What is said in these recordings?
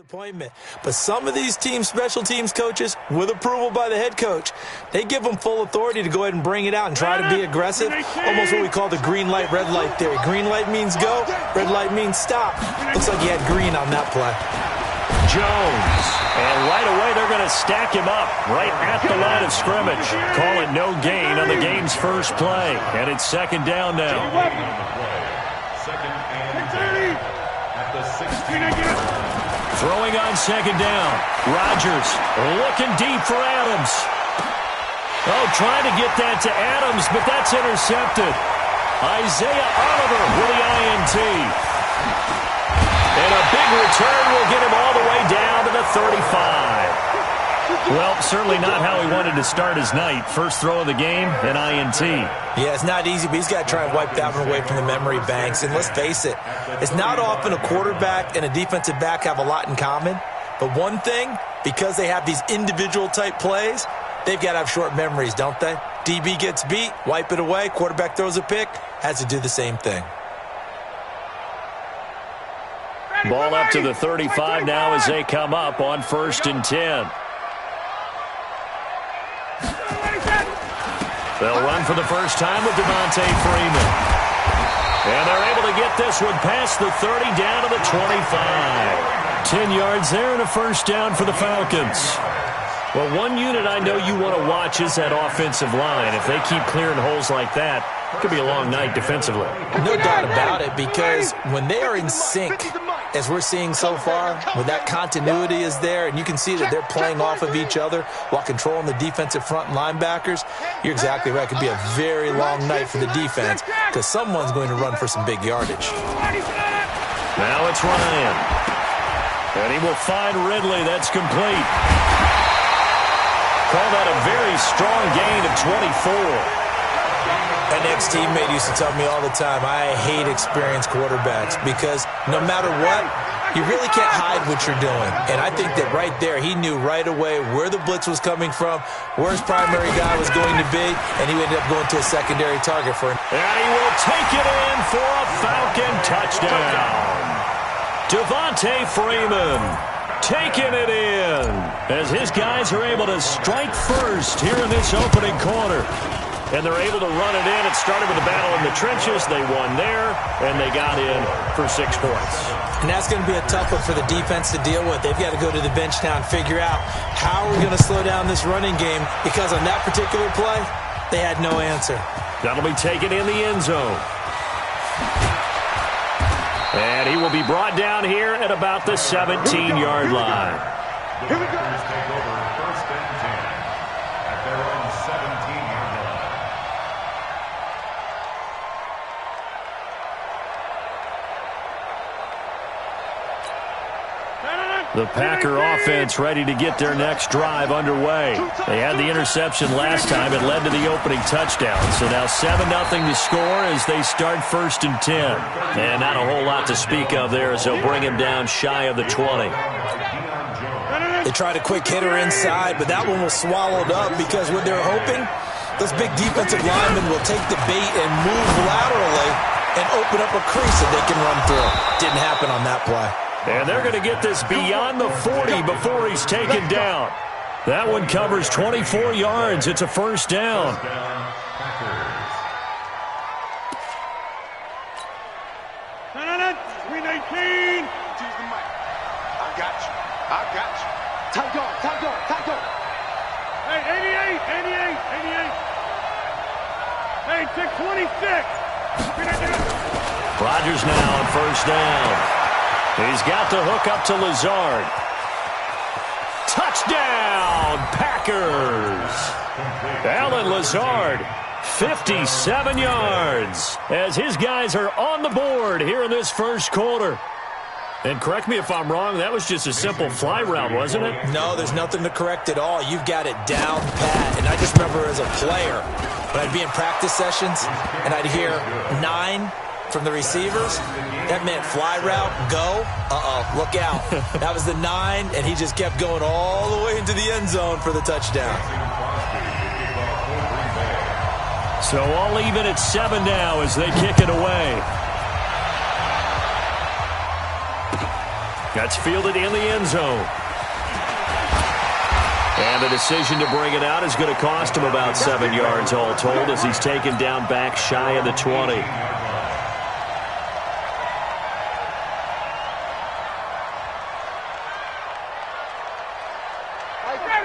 disappointment. But some of these special teams coaches, with approval by the head coach, they give them full authority to go ahead and bring it out and try to be aggressive. Almost what we call the green light, red light theory. Green light means go, red light means stop. Looks like he had green on that play. Jones. And right away they're going to stack him up right at the line of scrimmage. Call it no gain on the game's first play. And it's second down now. Throwing on second down. Rodgers looking deep for Adams. Oh, trying to get that to Adams, but that's intercepted. Isaiah Oliver with the INT. And a big return will get him all the way down to the 35. Well, certainly not how he wanted to start his night. First throw of the game, an INT. Yeah, it's not easy, but he's got to try and wipe that one away from the memory banks. And let's face it, it's not often a quarterback and a defensive back have a lot in common. But one thing, because they have these individual type plays, they've got to have short memories, don't they? DB gets beat, wipe it away. Quarterback throws a pick, has to do the same thing. Ball up to the 35 now as they come up on 1st and 10. They'll run for the first time with Devontae Freeman. And they're able to get this one past the 30 down to the 25. 10 yards there and a first down for the Falcons. Well, one unit I know you want to watch is that offensive line. If they keep clearing holes like that, it could be a long night defensively. No doubt about it, because when they are in sync, as we're seeing so far, when that continuity is there, and you can see that they're playing off of each other while controlling the defensive front and linebackers, you're exactly right. It could be a very long night for the defense because someone's going to run for some big yardage. Now it's Ryan. And he will find Ridley. That's complete. Call that a very strong gain of 24. An ex-teammate used to tell me all the time, I hate experienced quarterbacks because no matter what, you really can't hide what you're doing. And I think that right there, he knew right away where the blitz was coming from, where his primary guy was going to be, and he ended up going to a secondary target for him. And he will take it in for a Falcon touchdown. Devontae Freeman taking it in as his guys are able to strike first here in this opening quarter. And they're able to run it in. It started with a battle in the trenches. They won there, and they got in for 6 points. And that's going to be a tough one for the defense to deal with. They've got to go to the bench now and figure out how we're going to slow down this running game, because on that particular play, they had no answer. That'll be taken in the end zone. And he will be brought down here at about the 17-yard line. Here we go. Take over 1st and 10 at their own 17-yard line. The Packer offense ready to get their next drive underway. They had the interception last time. It led to the opening touchdown. So now 7-0 to score as they start 1st and 10. And not a whole lot to speak of there as they'll bring him down shy of the 20. They tried a quick hitter inside, but that one was swallowed up because what they're hoping, those big defensive linemen will take the bait and move laterally and open up a crease that they can run through. Didn't happen on that play. And they're going to get this beyond the 40 before he's taken down. That one covers 24 yards. It's a first down. Hey, 88. Hey, 626. Rodgers now on first down. He's got the hook up to Lazard. Touchdown, Packers. Alan Lazard, 57 yards, as his guys are on the board here in this first quarter. And correct me if I'm wrong, that was just a simple fly route, wasn't it? No, there's nothing to correct at all. You've got it down pat. And I just remember as a player, when I'd be in practice sessions and I'd hear 9 from the receivers, that meant fly route, go, look out. That was the 9, and he just kept going all the way into the end zone for the touchdown. So all even at 7 now as they kick it away. That's fielded in the end zone. And the decision to bring it out is going to cost him about 7 yards all told as he's taken down back shy of the 20.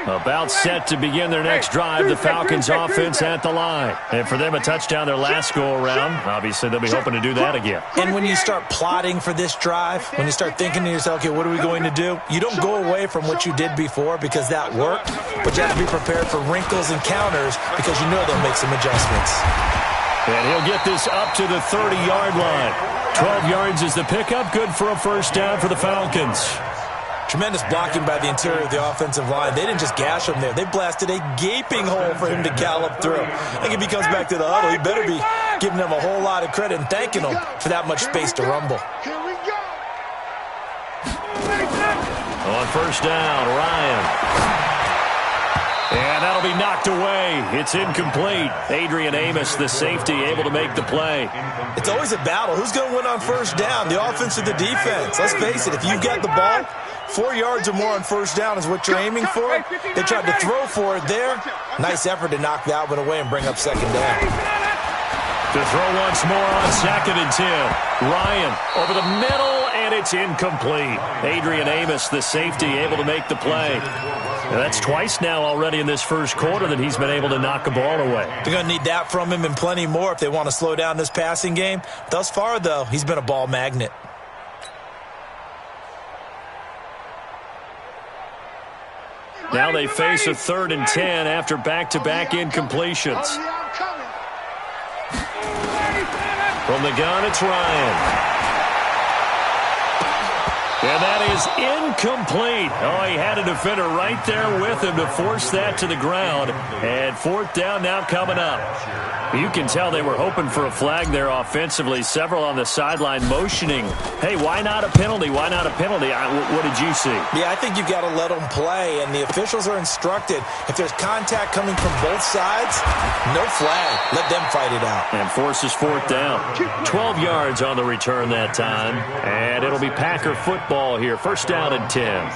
About set to begin their next drive, the Falcons offense at the line. And for them, a touchdown their last go-around. Obviously, they'll be hoping to do that again. And when you start plotting for this drive, when you start thinking to yourself, okay, what are we going to do? You don't go away from what you did before because that worked, but you have to be prepared for wrinkles and counters because you know they'll make some adjustments. And he'll get this up to the 30-yard line. 12 yards is the pickup. Good for a first down for the Falcons. Tremendous blocking by the interior of the offensive line. They didn't just gash him there. They blasted a gaping hole for him to gallop through. I think if he comes back to the huddle, he better be giving them a whole lot of credit and thanking them for that much space to rumble. On first down, Ryan. And that'll be knocked away. It's incomplete. Adrian Amos, the safety, able to make the play. It's always a battle. Who's going to win on first down, the offense or the defense? Let's face it, if you've got the ball, 4 yards or more on first down is what you're aiming for. They tried to throw for it there. Nice effort to knock that one away and bring up second down. To throw once more on 2nd and 10. Ryan over the middle, and it's incomplete. Adrian Amos, the safety, able to make the play. And that's twice now already in this first quarter that he's been able to knock a ball away. They're going to need that from him and plenty more if they want to slow down this passing game. Thus far, though, he's been a ball magnet. Now they face a 3rd and 10 after back-to-back incompletions. From the gun, it's Ryan. And that is incomplete. Oh, he had a defender right there with him to force that to the ground. And 4th down now coming up. You can tell they were hoping for a flag there offensively. Several on the sideline motioning. Hey, why not a penalty? Why not a penalty? What did you see? Yeah, I think you've got to let them play. And the officials are instructed, if there's contact coming from both sides, no flag. Let them fight it out. And forces 4th down. 12 yards on the return that time. And it'll be Packer football here. First down and 10.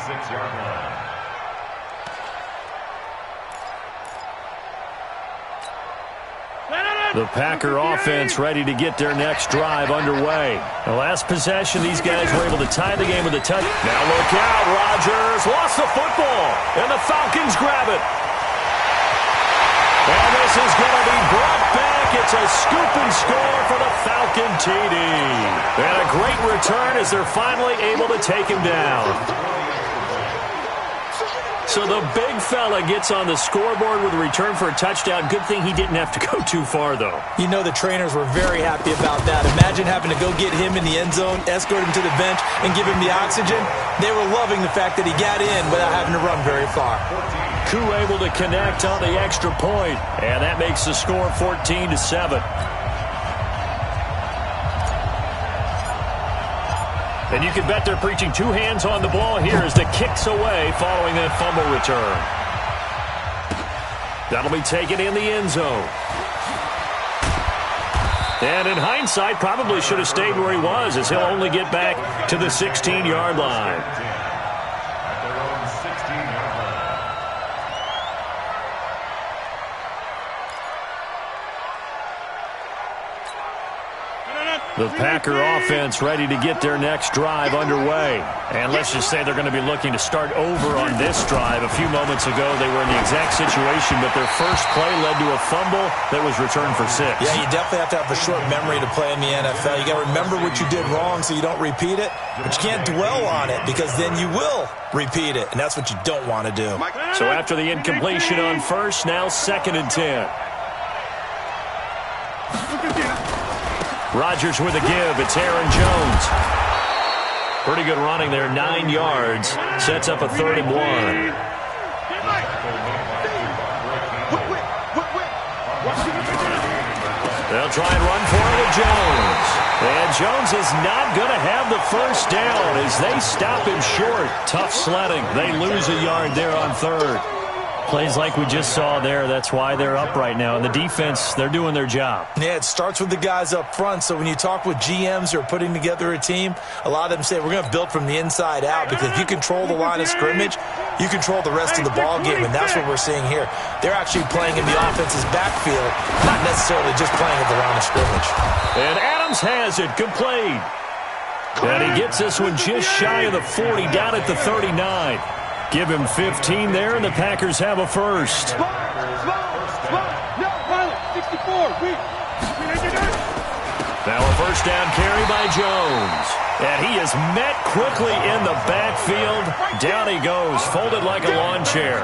The Packer offense ready to get their next drive underway. The last possession, these guys were able to tie the game with a touch. Now look out, Rodgers lost the football, and the Falcons grab it. And this is going to be brought back. It's a scoop and score for the Falcon TD. And a great return as they're finally able to take him down. So the big fella gets on the scoreboard with a return for a touchdown. Good thing he didn't have to go too far, though. You know the trainers were very happy about that. Imagine having to go get him in the end zone, escort him to the bench, and give him the oxygen. They were loving the fact that he got in without having to run very far. Koo able to connect on the extra point, and that makes the score 14-7. And you can bet they're preaching two hands on the ball here as the kick's away following that fumble return. That'll be taken in the end zone. And in hindsight, probably should have stayed where he was as he'll only get back to the 16-yard line. The Packer offense ready to get their next drive underway. And let's just say they're going to be looking to start over on this drive. A few moments ago, they were in the exact situation, but their first play led to a fumble that was returned for 6. Yeah, you definitely have to have a short memory to play in the NFL. You got to remember what you did wrong so you don't repeat it, but you can't dwell on it because then you will repeat it, and that's what you don't want to do. So after the incompletion on first, now 2nd and 10. Rodgers with a give. It's Aaron Jones. Pretty good running there. 9 yards. Sets up a 3rd and 1. They'll try and run for it with Jones. And Jones is not going to have the first down as they stop him short. Tough sledding. They lose a yard there on 3rd. Plays like we just saw there. That's why they're up right now. And the defense, they're doing their job. Yeah, it starts with the guys up front. So when you talk with GMs who are putting together a team, a lot of them say we're going to build from the inside out, because if you control the line of scrimmage, you control the rest of the ball game, and that's what we're seeing here. They're actually playing in the offense's backfield, not necessarily just playing at the line of scrimmage. And Adams has it complete. And he gets this one just shy of the 40, down at the 39. Give him 15 there, and the Packers have a first. No, 64. Now a first down carry by Jones. And he is met quickly in the backfield. Down he goes, folded like a lawn chair.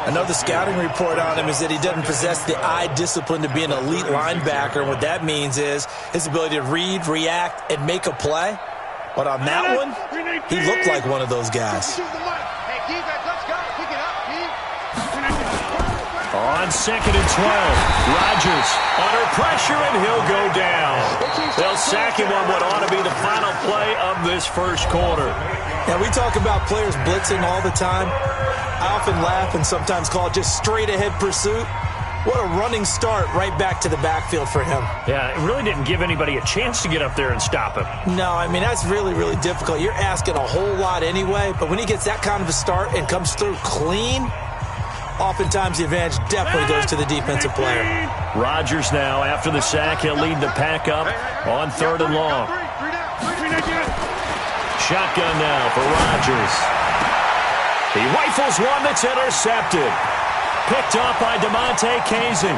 Another scouting report on him is that he doesn't possess the eye discipline to be an elite linebacker. And what that means is his ability to read, react, and make a play. But on that one, he looked like one of those guys. On 2nd and 12, Rodgers under pressure, and he'll go down. They'll sack him on what ought to be the final play of this first quarter. Now, we talk about players blitzing all the time. I often laugh and sometimes call it just straight-ahead pursuit. What a running start right back to the backfield for him. Yeah, it really didn't give anybody a chance to get up there and stop him. No, I mean, that's really, really difficult. You're asking a whole lot anyway, but when he gets that kind of a start and comes through clean, oftentimes the advantage definitely goes to the defensive player. Rodgers now, after the sack, he'll lead the pack up on 3rd and long. Shotgun now for Rodgers. He rifles one that's intercepted. Picked off by DeMonte Kazin.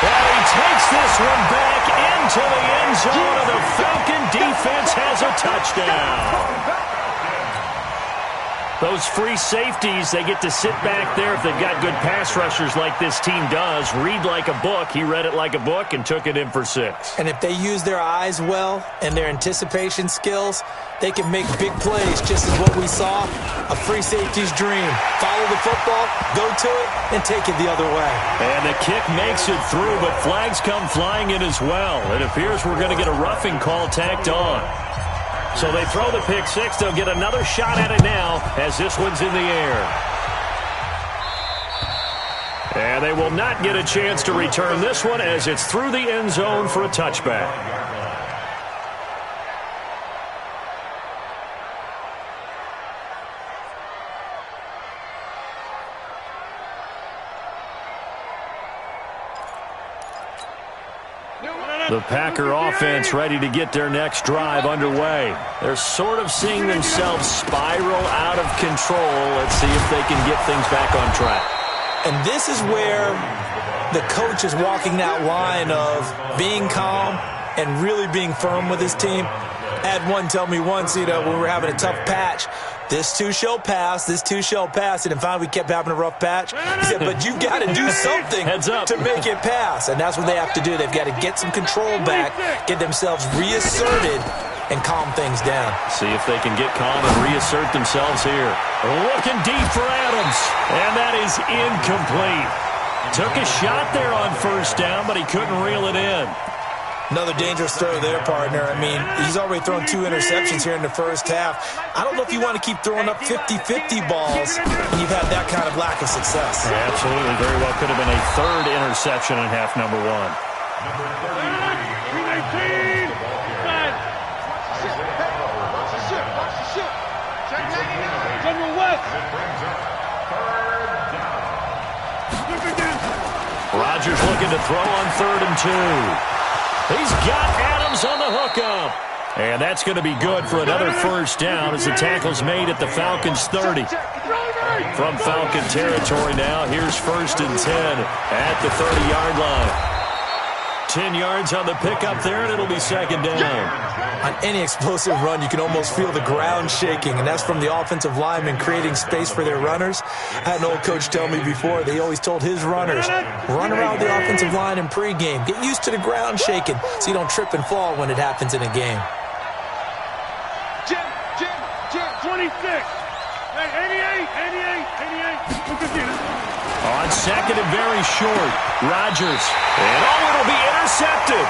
And he takes this one back into the end zone, and the Falcon defense has a touchdown. Those free safeties, they get to sit back there if they've got good pass rushers like this team does. Read like a book. He read it like a book and took it in for 6. And if they use their eyes well and their anticipation skills, they can make big plays, just as what we saw. A free safety's dream. Follow the football, go to it, and take it the other way. And the kick makes it through, but flags come flying in as well. It appears we're going to get a roughing call tacked on. So they throw the pick 6. They'll get another shot at it now as this one's in the air. And they will not get a chance to return this one as it's through the end zone for a touchback. The Packer offense ready to get their next drive underway. They're sort of seeing themselves spiral out of control. Let's see if they can get things back on track. And this is where the coach is walking that line of being calm and really being firm with his team. I had one tell me once, when we were having a tough patch, this too shall pass, this too shall pass. And finally we kept having a rough patch. He said, but you've got to do something to make it pass. And that's what they have to do. They've got to get some control back, get themselves reasserted, and calm things down. See if they can get calm and reassert themselves here. Looking deep for Adams. And that is incomplete. Took a shot there on first down, but he couldn't reel it in. Another dangerous throw there, partner. I mean, he's already thrown 2 interceptions here in the first half. I don't know if you want to keep throwing up 50-50 balls when you've had that kind of lack of success. Yeah, absolutely. Very well could have been a 3rd interception in half number 1. Rodgers looking to throw on 3rd and 2. He's got Adams on the hookup. And that's going to be good for another first down as the tackle's made at the Falcons' 30. From Falcon territory now, here's 1st and 10 at the 30-yard line. 10 yards on the pickup there, and it'll be 2nd down. On any explosive run, you can almost feel the ground shaking, and that's from the offensive linemen creating space for their runners. I had an old coach tell me before, they always told his runners, run around the offensive line in pregame. Get used to the ground shaking so you don't trip and fall when it happens in a game. Jim, 26. Hey, 88. On 2nd and very short, Rodgers. And it'll be intercepted.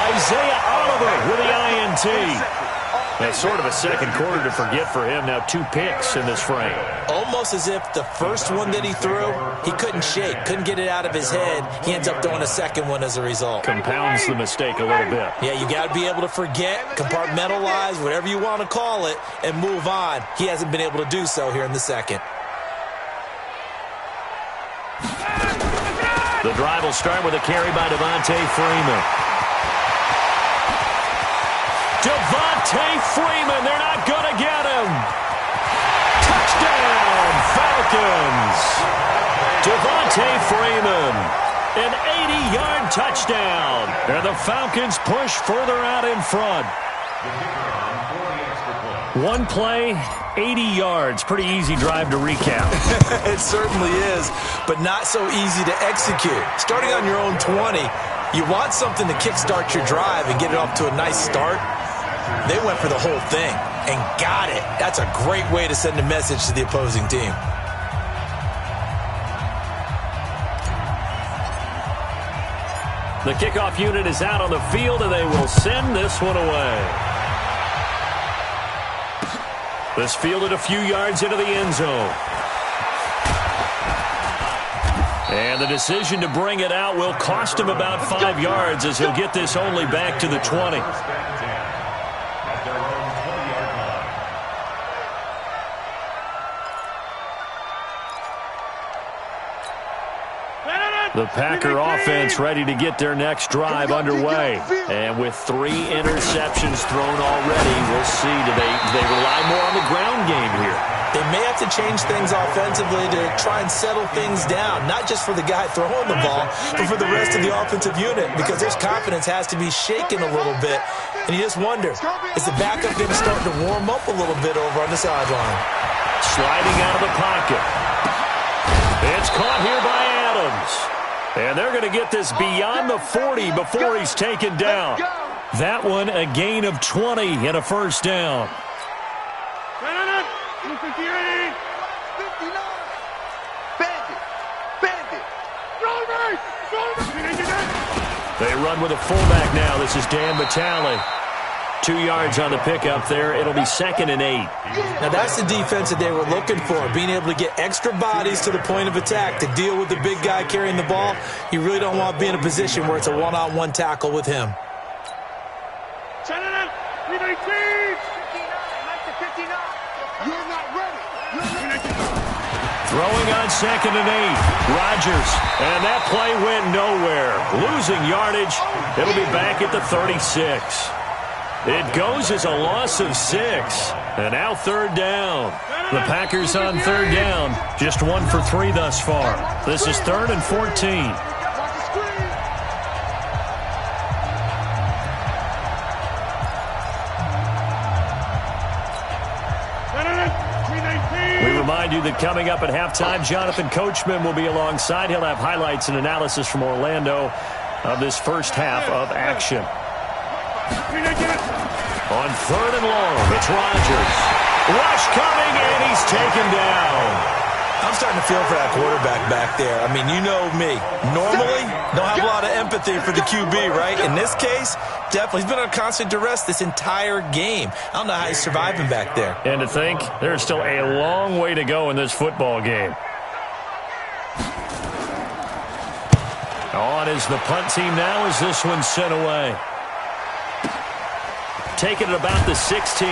Isaiah Oliver with the INT. That's sort of a second quarter to forget for him. Now 2 picks in this frame. Almost as if the first one that he threw, he couldn't shake, couldn't get it out of his head. He ends up throwing a second one as a result. Compounds the mistake a little bit. Yeah, you got to be able to forget, compartmentalize, whatever you want to call it, and move on. He hasn't been able to do so here in the second. The drive will start with a carry by Devontae Freeman. Devontae Freeman, they're not going to get him. Touchdown, Falcons. Devontae Freeman, an 80-yard touchdown. And the Falcons push further out in front. One play, 80 yards. Pretty easy drive to recap. It certainly is, but not so easy to execute. Starting on your own 20, you want something to kickstart your drive and get it off to a nice start. They went for the whole thing and got it. That's a great way to send a message to the opposing team. The kickoff unit is out on the field, and they will send this one away. This fielded a few yards into the end zone. And the decision to bring it out will cost him about 5 yards as he'll get this only back to the 20. The Packer offense ready to get their next drive underway. And with 3 interceptions thrown already, we'll see. Do they rely more on the ground game here? They may have to change things offensively to try and settle things down, not just for the guy throwing the ball, but for the rest of the offensive unit, because his confidence has to be shaken a little bit. And you just wonder, is the backup going to start to warm up a little bit over on the sideline? Sliding out of the pocket. It's caught here by Adams. And they're going to get this beyond the 40 before he's taken down. That one a gain of 20 and a first down. They run with a fullback now. This is Dan Vitale. 2 yards on the pickup there. It'll be 2nd and 8. Now that's the defense that they were looking for, being able to get extra bodies to the point of attack to deal with the big guy carrying the ball. You really don't want to be in a position where it's a one-on-one tackle with him. Throwing on 2nd and 8. Rodgers. And that play went nowhere. Losing yardage. It'll be back at the 36. It goes as a loss of 6. And now 3rd down. The Packers on 3rd down. Just 1 for 3 thus far. This is 3rd and 14. We remind you that coming up at halftime, Jonathan Coachman will be alongside. He'll have highlights and analysis from Orlando of this first half of action. On 3rd and long, it's Rodgers. Rush coming, and he's taken down. I'm starting to feel for that quarterback back there. I mean, you know me. Normally, don't have a lot of empathy for the QB, right? In this case, definitely. He's been on constant duress this entire game. I don't know how he's surviving back there. And to think, there's still a long way to go in this football game. On is the punt team now as this one's sent away. Taking it about the 16.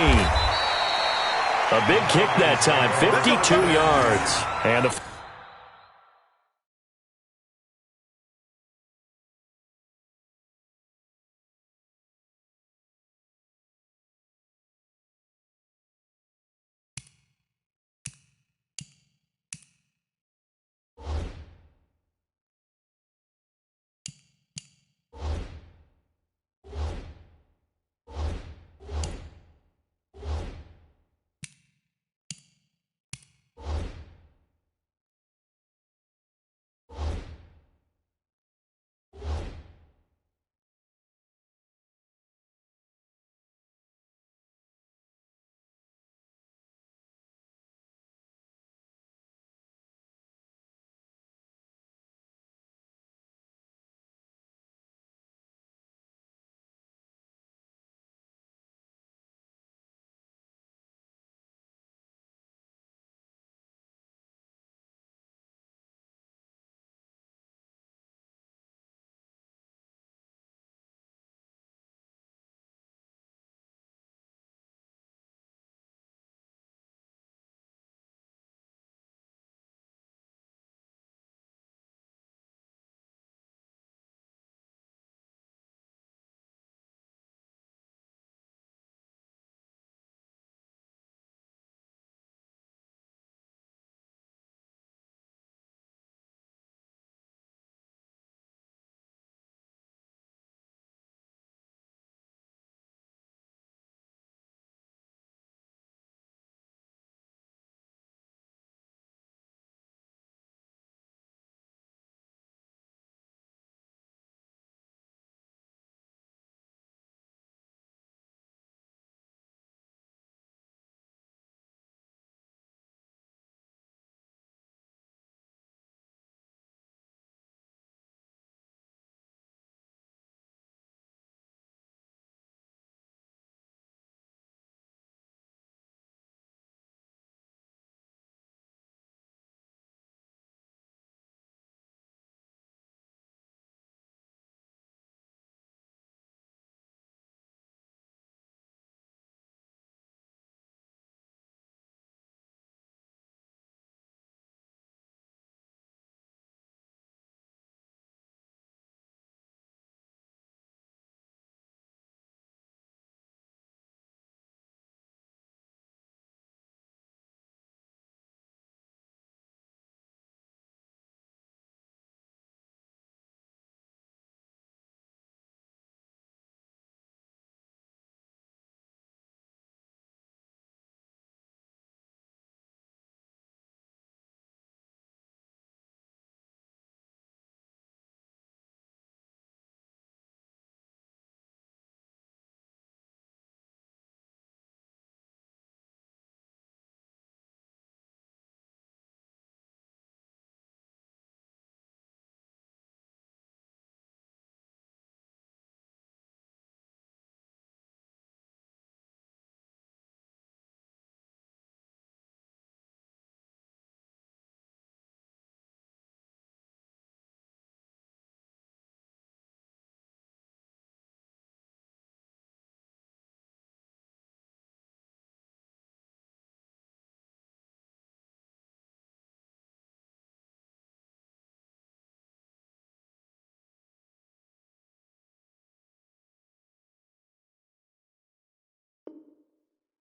A big kick that time, 52 yards. And the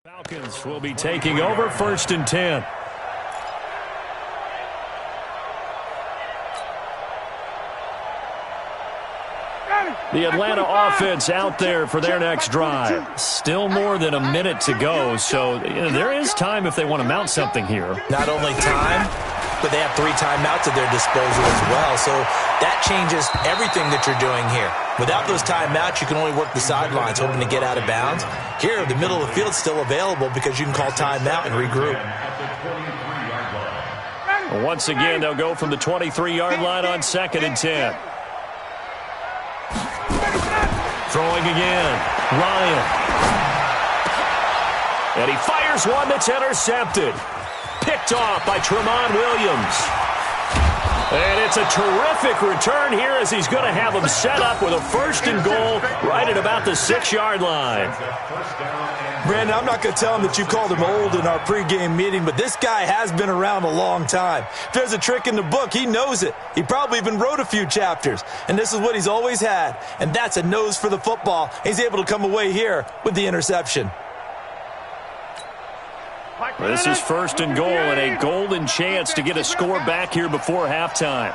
Falcons will be taking over 1st and 10. The Atlanta offense out there for their next drive. Still more than a minute to go, so there is time if they want to mount something here. Not only time, but they have 3 timeouts at their disposal as well, so that changes everything that you're doing here. Without those timeouts, you can only work the sidelines, hoping to get out of bounds. Here, the middle of the field is still available because you can call timeout and regroup. Once again, they'll go from the 23-yard line on 2nd and 10. Throwing again, Ryan. And he fires one that's intercepted. Picked off by Tramon Williams. And it's a terrific return here as he's going to have him set up with a 1st and goal right at about the 6-yard line. Brandon, I'm not going to tell him that you called him old in our pregame meeting, but this guy has been around a long time. If there's a trick in the book, he knows it. He probably even wrote a few chapters. And this is what he's always had, and that's a nose for the football. He's able to come away here with the interception. This is 1st and goal and a golden chance to get a score back here before halftime.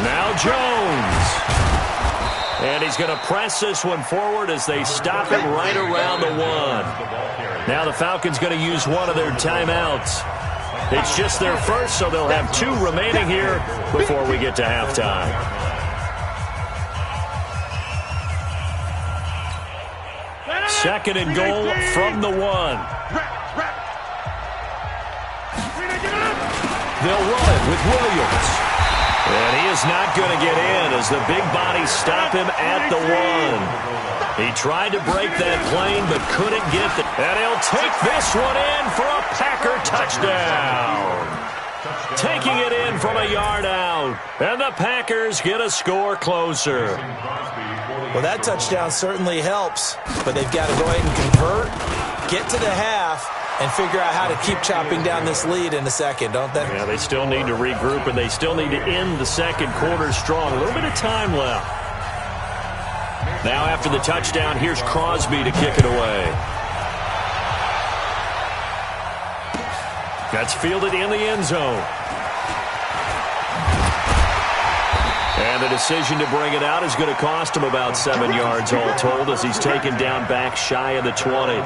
Now Jones. And he's going to press this one forward as they stop him right around the 1. Now the Falcons going to use one of their timeouts. It's just their first, so they'll have 2 remaining here before we get to halftime. Second and goal from the 1. They'll run it with Williams. And he is not going to get in as the big bodies stop him at the 1. He tried to break that plane but couldn't get it. And he'll take this one in for a Packer touchdown. Taking it in from a yard out. And the Packers get a score closer. Well, that touchdown certainly helps, but they've got to go ahead and convert, get to the half, and figure out how to keep chopping down this lead in the second, don't they? Yeah, they still need to regroup, and they still need to end the second quarter strong. A little bit of time left. Now after the touchdown, here's Crosby to kick it away. That's fielded in the end zone. And the decision to bring it out is going to cost him about 7 yards all told as he's taken down back shy of the 20.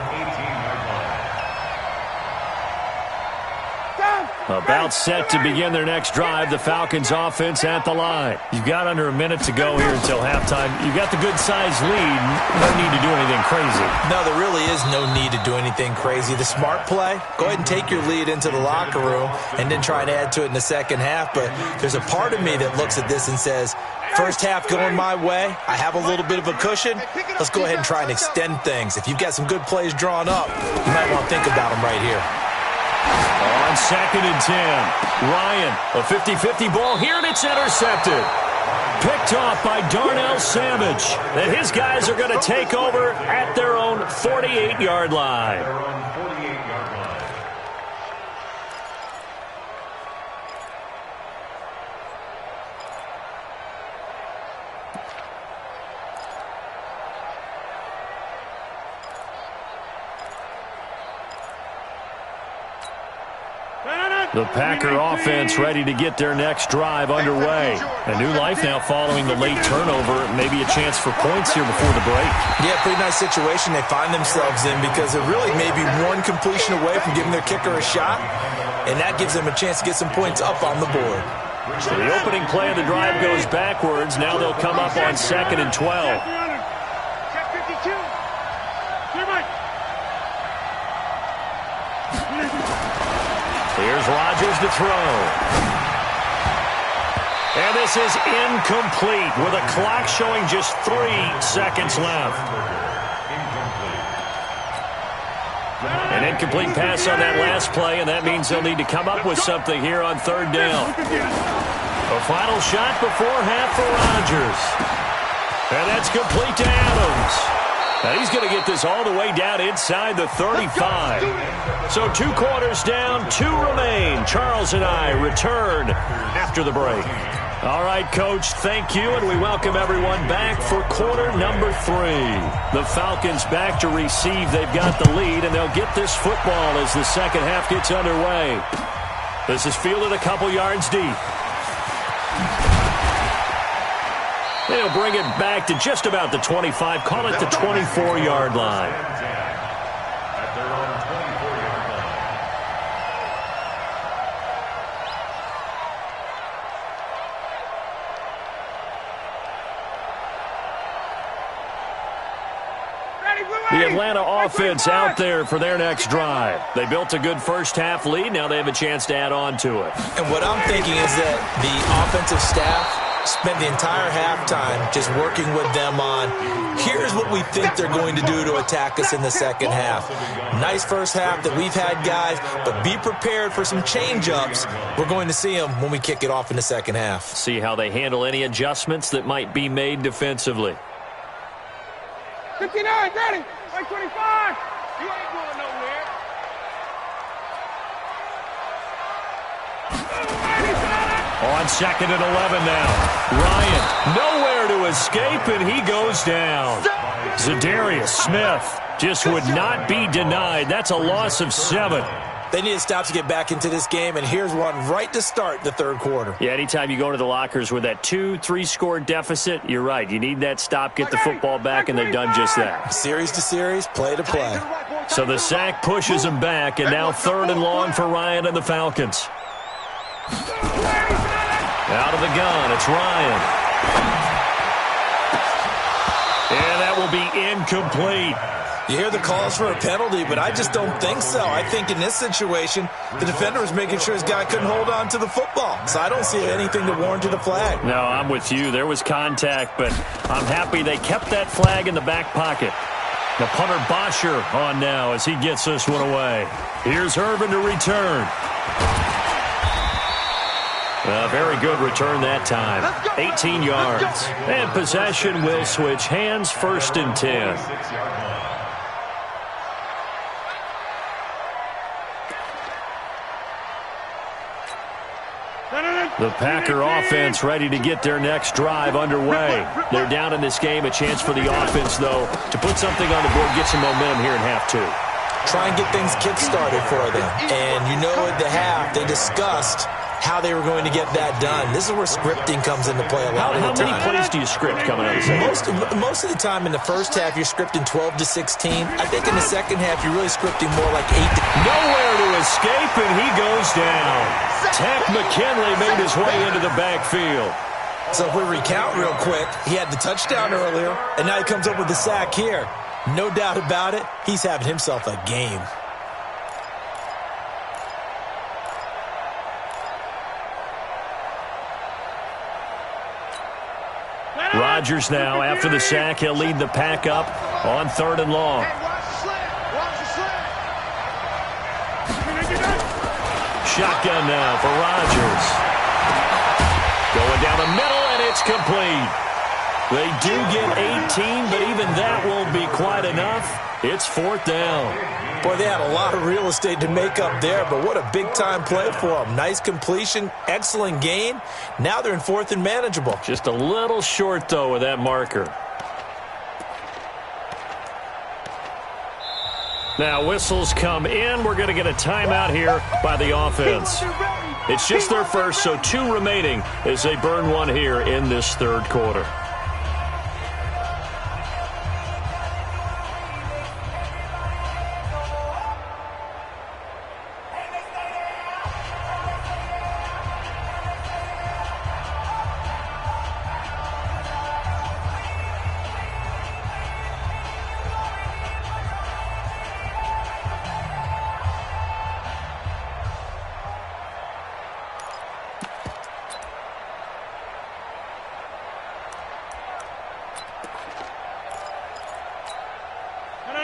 About set to begin their next drive, the Falcons offense at the line. You've got under a minute to go here until halftime. You've got the good-sized lead. No need to do anything crazy. No, there really is no need to do anything crazy. The smart play, go ahead and take your lead into the locker room and then try and add to it in the second half. But there's a part of me that looks at this and says, first half going my way, I have a little bit of a cushion. Let's go ahead and try and extend things. If you've got some good plays drawn up, you might want to think about them right here. On 2nd and 10, Ryan, a 50-50 ball here, and it's intercepted. Picked off by Darnell Savage. And his guys are going to take over at their own 48-yard line. The Packer offense ready to get their next drive underway. A new life now following the late turnover. Maybe a chance for points here before the break. Yeah, pretty nice situation they find themselves in because they're really maybe one completion away from giving their kicker a shot, and that gives them a chance to get some points up on the board. So the opening play of the drive goes backwards. Now they'll come up on 2nd and 12. Here's Rodgers to throw. And this is incomplete with a clock showing just 3 seconds left. An incomplete pass on that last play, and that means they'll need to come up with something here on 3rd down. A final shot before half for Rodgers. And that's complete to Adams. Now he's going to get this all the way down inside the 35. So 2 quarters down, 2 remain. Charles and I return after the break. All right, Coach, thank you, and we welcome everyone back for quarter number 3. The Falcons back to receive. They've got the lead, and they'll get this football as the second half gets underway. This is fielded a couple yards deep. They'll bring it back to just about the 25, call it the 24-yard line. At their own 24-yard line. The Atlanta offense out there for their next drive. They built a good first-half lead. Now they have a chance to add on to it. And what I'm thinking is that the offensive staff spent the entire halftime just working with them on, here's what we think they're going to do to attack us in the second half. Nice first half that we've had, guys, but be prepared for some change-ups. We're going to see them when we kick it off in the second half. See how they handle any adjustments that might be made defensively. 59, ready. 25. You ain't going nowhere. On second and 11 now. Ryan, nowhere to escape, and he goes down. Zadarius Smith just would not be denied. That's a loss of 7. They need to stop to get back into this game, and here's one right to start the third quarter. Yeah, anytime you go into the lockers with that 2-3 score deficit, you're right. You need that stop, get the football back, and they've done just that. Series to series, play to play. So the sack pushes them back, and now third and long for Ryan and the Falcons. Out of the gun, it's Ryan. And that will be incomplete. You hear the calls for a penalty, but I just don't think so. I think in this situation, the defender was making sure his guy couldn't hold on to the football. So I don't see anything to warrant a flag. No, I'm with you. There was contact, but I'm happy they kept that flag in the back pocket. The punter Bosher on now as he gets this one away. Here's Irvin to return. A very good return that time. 18 yards. And possession will switch hands, first and 10. The Packer offense ready to get their next drive underway. They're down in this game. A chance for the offense, though, to put something on the board, get some momentum here in half 2. Try and get things kick-started for them. And you know at the half, they discussed how they were going to get that done. This is where scripting comes into play a lot of the time. How many plays do you script coming out of the second? Most of the time in the first half, you're scripting 12 to 16. I think in the second half, you're really scripting more like 8 to... Nowhere to escape, and he goes down. Tack McKinley made his way into the backfield. So if we recount real quick, he had the touchdown earlier, and now he comes up with the sack here. No doubt about it, he's having himself a game. Rodgers now, after the sack, he'll lead the pack up on third and long. Shotgun now for Rodgers. Going down the middle, and it's complete. They do get 18, but even that won't be quite enough. It's fourth down. Boy, they had a lot of real estate to make up there, but what a big-time play for them. Nice completion, excellent gain. Now they're in fourth and manageable. Just a little short, though, with that marker. Now whistles come in. We're going to get a timeout here by the offense. It's just their first, so 2 remaining as they burn one here in this third quarter.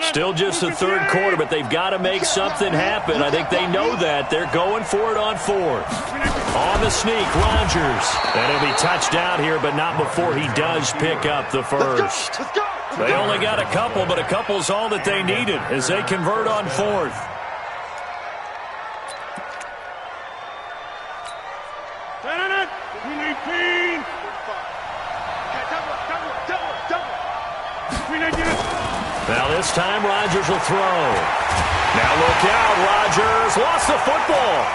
Still just the third quarter, but they've got to make something happen. I think they know that. They're going for it on fourth. On the sneak, Rodgers. And he'll be touched down here, but not before he does pick up the first. They only got a couple, but a couple's all that they needed as they convert on fourth. We need 18. Now this time Rodgers will throw. Now look out, Rodgers lost the football.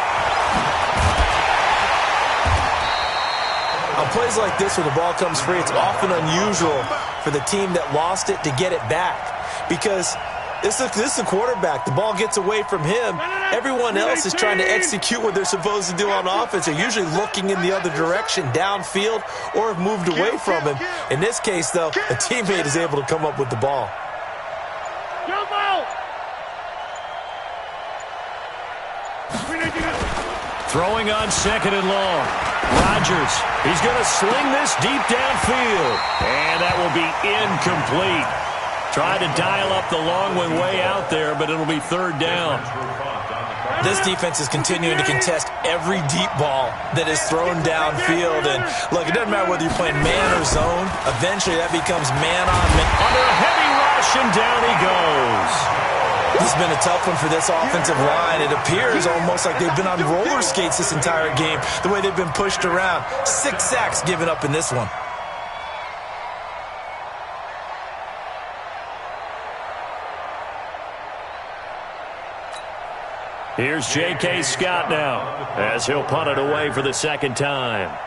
On plays like this where the ball comes free, it's often unusual for the team that lost it to get it back because this is the quarterback. The ball gets away from him. Everyone else is trying to execute what they're supposed to do on offense. They're usually looking in the other direction, downfield, or have moved away from him. In this case, though, a teammate is able to come up with the ball. Throwing on 2nd and long. Rodgers, he's going to sling this deep downfield. And that will be incomplete. Tried to dial up the long one way out there, but it'll be 3rd down. This defense is continuing to contest every deep ball that is thrown downfield. And, look, it doesn't matter whether you're playing man or zone. Eventually, that becomes man on man. Under a heavy rush, and down he goes. This has been a tough one for this offensive line. It appears almost like they've been on roller skates this entire game, the way they've been pushed around. 6 sacks given up in this one. Here's J.K. Scott now as he'll punt it away for the 2nd time.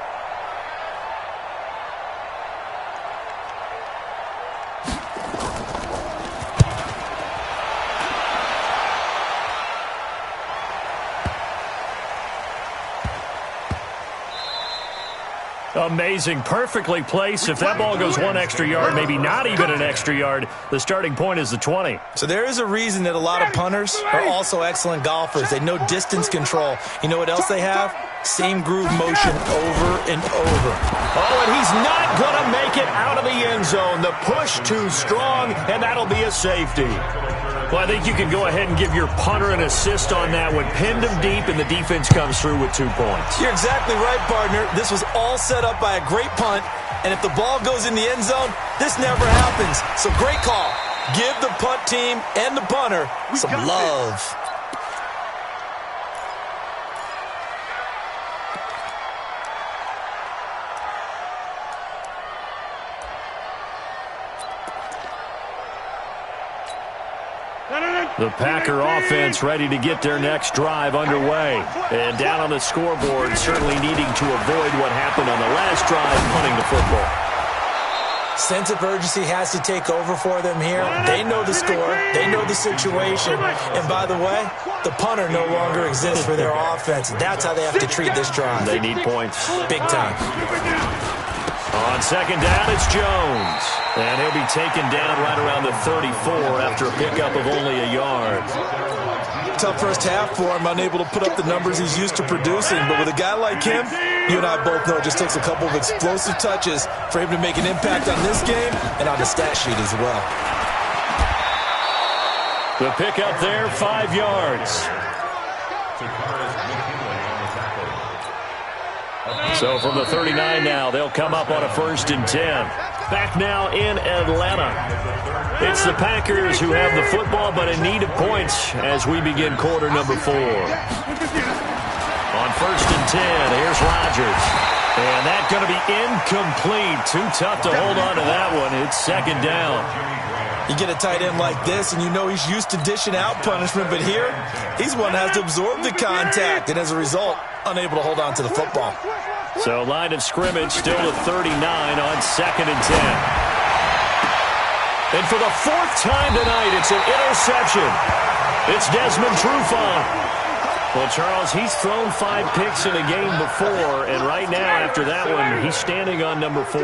Amazing, perfectly placed. If that ball goes 1 extra yard, maybe not even an extra yard, the starting point is the 20. So there is a reason that a lot of punters are also excellent golfers. They know distance control. You know what else they have? Same groove motion over and over. Oh, and he's not going to make it out of the end zone. The push too strong, and that'll be a safety. Well, I think you can go ahead and give your punter an assist on that one. Pinned him deep, and the defense comes through with 2 points. You're exactly right, partner. This was all set up by a great punt, and if the ball goes in the end zone, this never happens. So great call. Give the punt team and the punter some love. The Packer offense ready to get their next drive underway. And down on the scoreboard, certainly needing to avoid what happened on the last drive, punting the football. Sense of urgency has to take over for them here. They know the score. They know the situation. And by the way, the punter no longer exists for their offense. That's how they have to treat this drive. They need points. Big time. On 2nd down, it's Jones. And he'll be taken down right around the 34 after a pickup of only a yard. Tough first half for him, unable to put up the numbers he's used to producing. But with a guy like him, you and I both know it just takes a couple of explosive touches for him to make an impact on this game and on the stat sheet as well. The pickup there, 5 yards. So from the 39 now, they'll come up on a 1st and 10. Back now in Atlanta. It's the Packers who have the football, but in need of points as we begin quarter number 4. On 1st and 10, here's Rodgers. And that's going to be incomplete. Too tough to hold on to that one. It's 2nd down. You get a tight end like this, and you know he's used to dishing out punishment, but here, he's one that has to absorb the contact, and as a result, unable to hold on to the football. So line of scrimmage still to 39 on 2nd and 10. And for the 4th time tonight, it's an interception. It's Desmond Trufant. Well, Charles, he's thrown 5 picks in a game before, and right now, after that one, he's standing on number 4.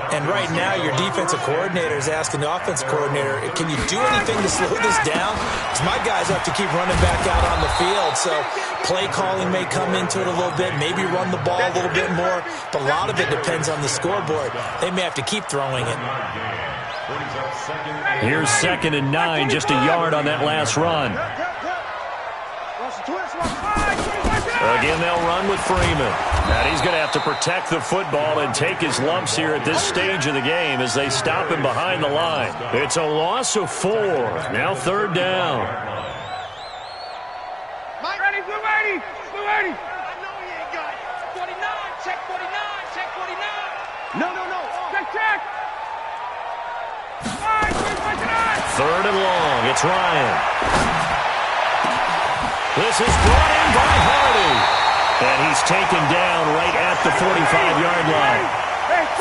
And right now, your defensive coordinator is asking the offensive coordinator, can you do anything to slow this down? Because my guys have to keep running back out on the field, so play calling may come into it a little bit, maybe run the ball a little bit more, but a lot of it depends on the scoreboard. They may have to keep throwing it. Here's 2nd and 9, just a yard on that last run. Again, they'll run with Freeman. And he's going to have to protect the football and take his lumps here at this stage of the game as they stop him behind the line. It's a loss of 4. Now 3rd down. Mike, ready, blue 80, blue 80. I know he ain't got it. 49, check 49, check 49. No. Check. 5, Third and long. It's Ryan. This is brought in by Hardy. And he's taken down right at the 45-yard line.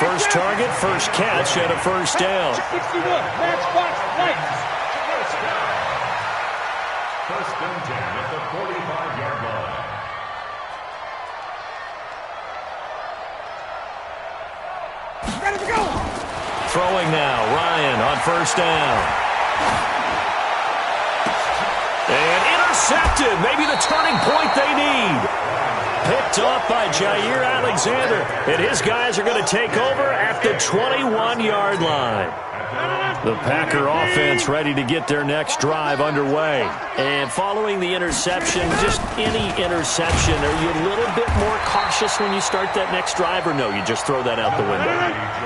First target, first catch, and a first down. First and 10 at the 45-yard line. Ready to go. Throwing now, Ryan on first down. And intercepted. Maybe the turning point they need. Picked off by Jair Alexander. And his guys are going to take over at the 21-yard line. The Packer offense ready to get their next drive underway. And following the interception, just any interception, are you a little bit more cautious when you start that next drive, or no, you just throw that out the window?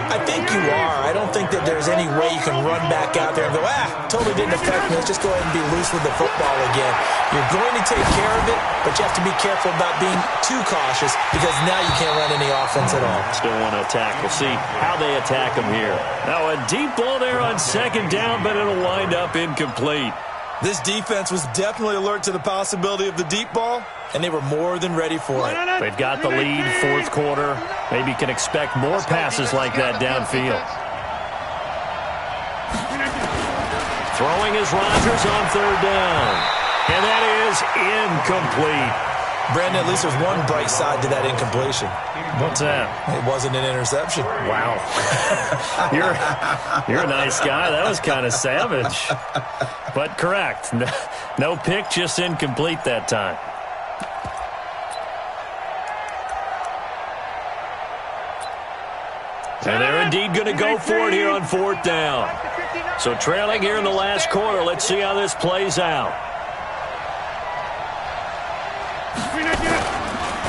I think you are. I don't think that there's any way you can run back out there and go, totally didn't affect me. Let's just go ahead and be loose with the football again. You're going to take care of it, but you have to be careful about being too cautious because now you can't run any offense at all. Still want to attack. We'll see how they attack them here. Now a deep ball there on second down, but it'll wind up incomplete. This defense was definitely alert to the possibility of the deep ball, and they were more than ready for it. They've got the lead, fourth quarter. Maybe can expect more passes like that downfield. Throwing is Rodgers on third down. And that is incomplete. Brandon, at least there's one bright side to that incompletion. What's that? It wasn't an interception. Wow. You're a nice guy. That was kind of savage. But correct. No pick, just incomplete that time. And they're indeed going to go for it here on fourth down. So trailing here in the last quarter. Let's see how this plays out.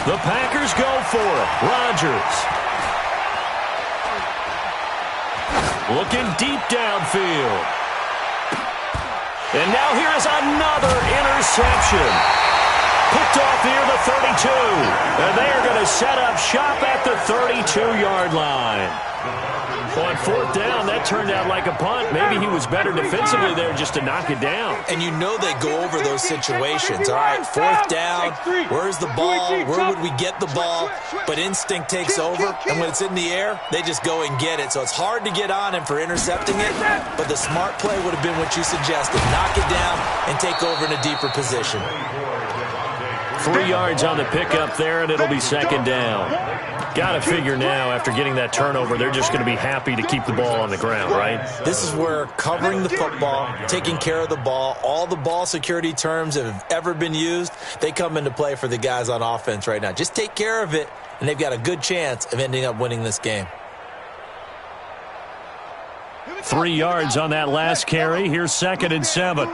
The Packers go for it. Rodgers. Looking deep downfield. And now here is another interception. Picked off near the 32. And they are going to set up shop at the 32-yard line. On fourth down, that turned out like a punt. Maybe he was better defensively there just to knock it down. And you know they go over those situations. All right, fourth down, where's the ball? Where would we get the ball? But instinct takes over, and when it's in the air, they just go and get it. So it's hard to get on him for intercepting it, but the smart play would have been what you suggested. Knock it down and take over in a deeper position. 3 yards on the pickup there, and it'll be second down. Got to figure now, after getting that turnover, they're just going to be happy to keep the ball on the ground, right? This is where covering the football, taking care of the ball, all the ball security terms that have ever been used, they come into play for the guys on offense right now. Just take care of it, and they've got a good chance of ending up winning this game. 3 yards on that last carry. Here's second and 7.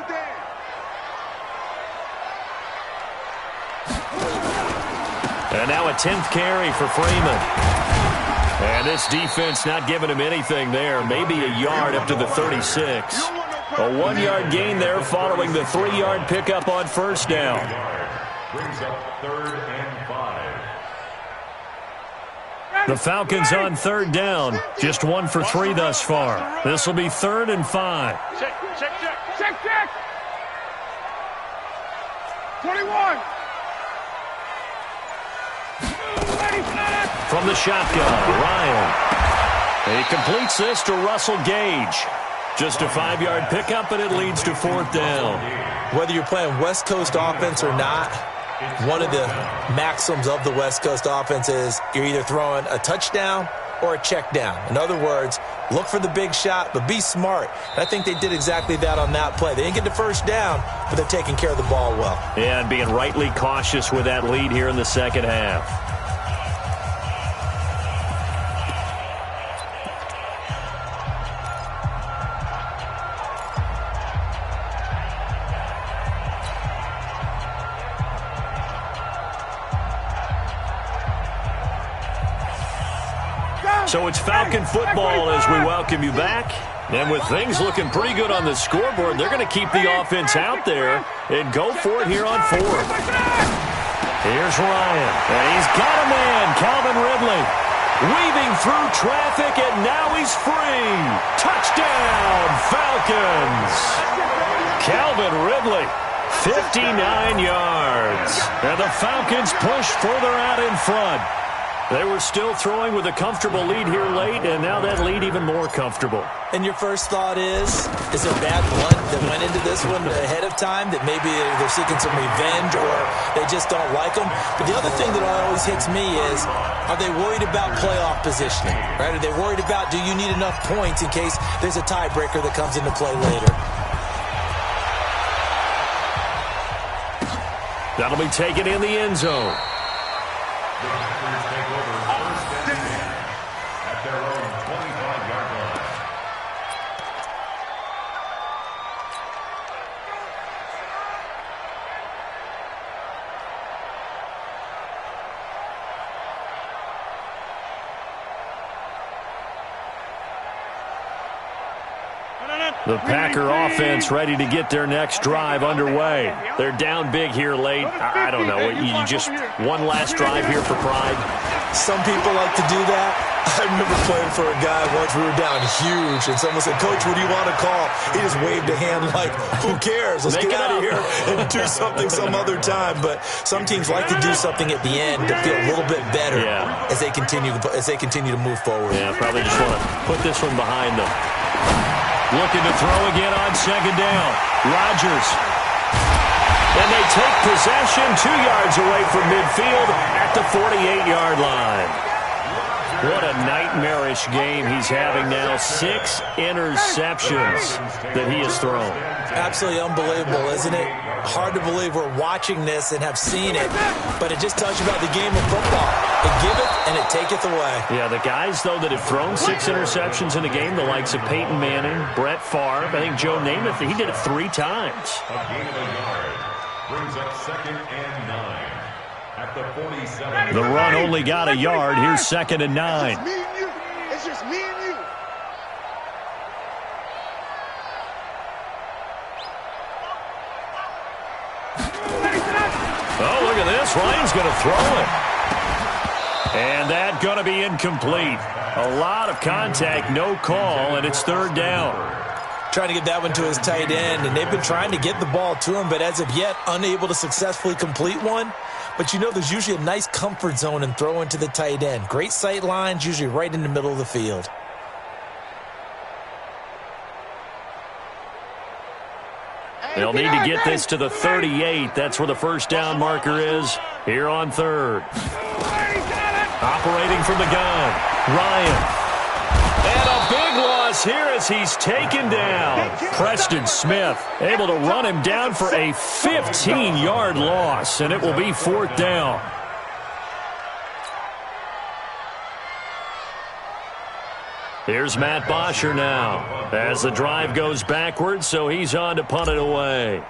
And now a 10th carry for Freeman. And this defense not giving him anything there. Maybe a yard up to the 36. A 1-yard gain there following the 3-yard pickup on first down. Brings up third and 5. The Falcons on third down. Just 1 for 3 thus far. This will be third and 5. Check. 21. From the shotgun, Ryan. He completes this to Russell Gage. Just a 5-yard pickup, and it leads to fourth down. Whether you're playing West Coast offense or not, one of the maxims of the West Coast offense is you're either throwing a touchdown or a check down. In other words, look for the big shot, but be smart. And I think they did exactly that on that play. They didn't get the first down, but they're taking care of the ball well. Yeah, and being rightly cautious with that lead here in the second half. So it's Falcon football as we welcome you back. And with things looking pretty good on the scoreboard, they're going to keep the offense out there and go for it here on fourth. Here's Ryan, and he's got a man, Calvin Ridley. Weaving through traffic, and now he's free. Touchdown, Falcons. Calvin Ridley, 59 yards. And the Falcons push further out in front. They were still throwing with a comfortable lead here late, and now that lead even more comfortable. And your first thought is there bad blood that went into this one ahead of time, that maybe they're seeking some revenge or they just don't like them? But the other thing that always hits me is, are they worried about playoff positioning? Right? Are they worried about, do you need enough points in case there's a tiebreaker that comes into play later? That'll be taken in the end zone. The Packers take over first and 10 at their own 25-yard line. The Packer offense ready to get their next drive underway. They're down big here late. I don't know. You just one last drive here for pride? Some people like to do that. I remember playing for a guy once. We were down huge, and someone said, "Coach, what do you want to call?" He just waved a hand like, "Who cares? Let's get out of here and do something some other time." But some teams like to do something at the end to feel a little bit better as they continue to move forward. Yeah, probably just want to put this one behind them. Looking to throw again on second down. Rodgers. And they take possession 2 yards away from midfield at the 48-yard line. What a nightmarish game he's having now. 6 interceptions that he has thrown. Absolutely unbelievable, isn't it? Hard to believe we're watching this and have seen it, but it just tells you about the game of football. It giveth and it taketh away. Yeah, the guys, though, that have thrown 6 interceptions in a game, the likes of Peyton Manning, Brett Favre, I think Joe Namath, he did it 3 times. A gain of a yard brings up second and 9 at the 47. The run only got a yard. Here's second and 9. It's me and you. It's just me and you. Oh, look at this. Ryan's going to throw it. And that's going to be incomplete. A lot of contact, no call, and it's third down. Trying to get that one to his tight end, and they've been trying to get the ball to him, but as of yet, unable to successfully complete one. But you know, there's usually a nice comfort zone in throwing to the tight end. Great sight lines, usually right in the middle of the field. They'll need to get this to the 38. That's where the first down marker is here on third. Operating from the gun, Ryan. And a big loss here as he's taken down. Preston Smith able to run him down for a 15-yard loss, and it will be fourth down. Here's Matt Bosher now as the drive goes backwards, so he's on to punt it away.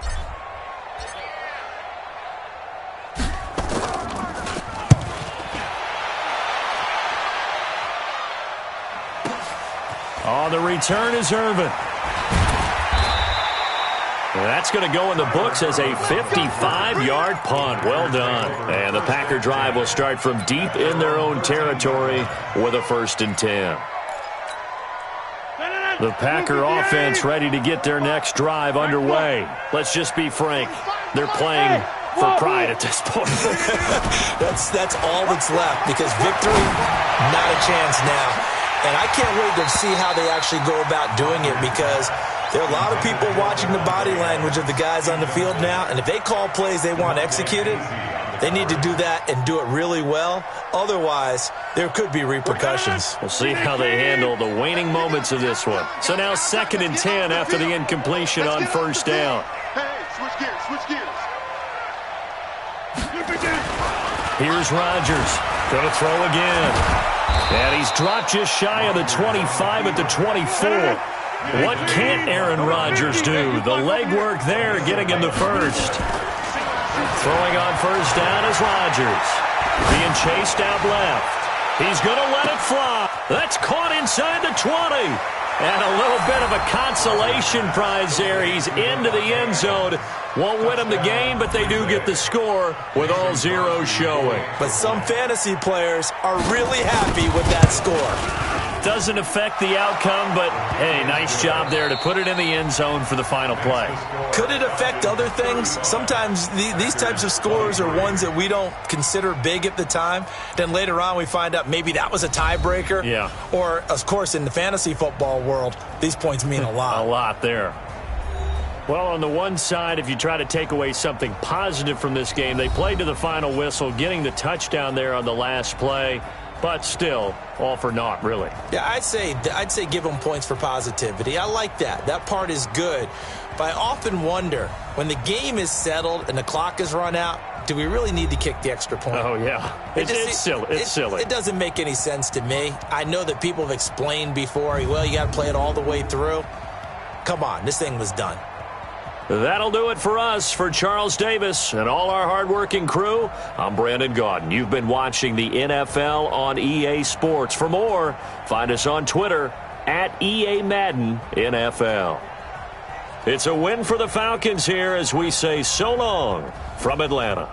On the return is Irvin. That's going to go in the books as a 55-yard punt. Well done. And the Packer drive will start from deep in their own territory with a 1st and 10. The Packer offense ready to get their next drive underway. Let's just be frank. They're playing for pride at this point. That's all that's left, because victory, not a chance now. And I can't wait to see how they actually go about doing it, because there are a lot of people watching the body language of the guys on the field now, and if they call plays they want executed, they need to do that and do it really well. Otherwise, there could be repercussions. We'll see how they handle the waning moments of this one. So now 2nd and 10 after the incompletion on first down. Hey, switch gears, switch gears. Here's Rodgers. Going to throw again. And he's dropped just shy of the 25 at the 24. What can't Aaron Rodgers do? The legwork there getting him the first. Throwing on first down is Rodgers. Being chased out left. He's going to let it fly. That's caught inside the 20. And a little bit of a consolation prize there. He's into the end zone. Won't win them the game, but they do get the score with all zeros showing. But some fantasy players are really happy with that score. Doesn't affect the outcome, but, hey, nice job there to put it in the end zone for the final play. Could it affect other things? Sometimes these types of scores are ones that we don't consider big at the time. Then later on we find out maybe that was a tiebreaker. Yeah. Or, of course, in the fantasy football world, these points mean a lot. A lot there. Well, on the one side, if you try to take away something positive from this game, they played to the final whistle, getting the touchdown there on the last play. But still, all for naught, really. Yeah, I'd say give them points for positivity. I like that. That part is good. But I often wonder, when the game is settled and the clock is run out, do we really need to kick the extra point? Oh, yeah. It's silly. It's silly. It doesn't make any sense to me. I know that people have explained before, well, you got to play it all the way through. Come on, this thing was done. That'll do it for us. For Charles Davis and all our hardworking crew, I'm Brandon Gaudin. You've been watching the NFL on EA Sports. For more, find us on Twitter at EA Madden NFL. It's a win for the Falcons here as we say so long from Atlanta.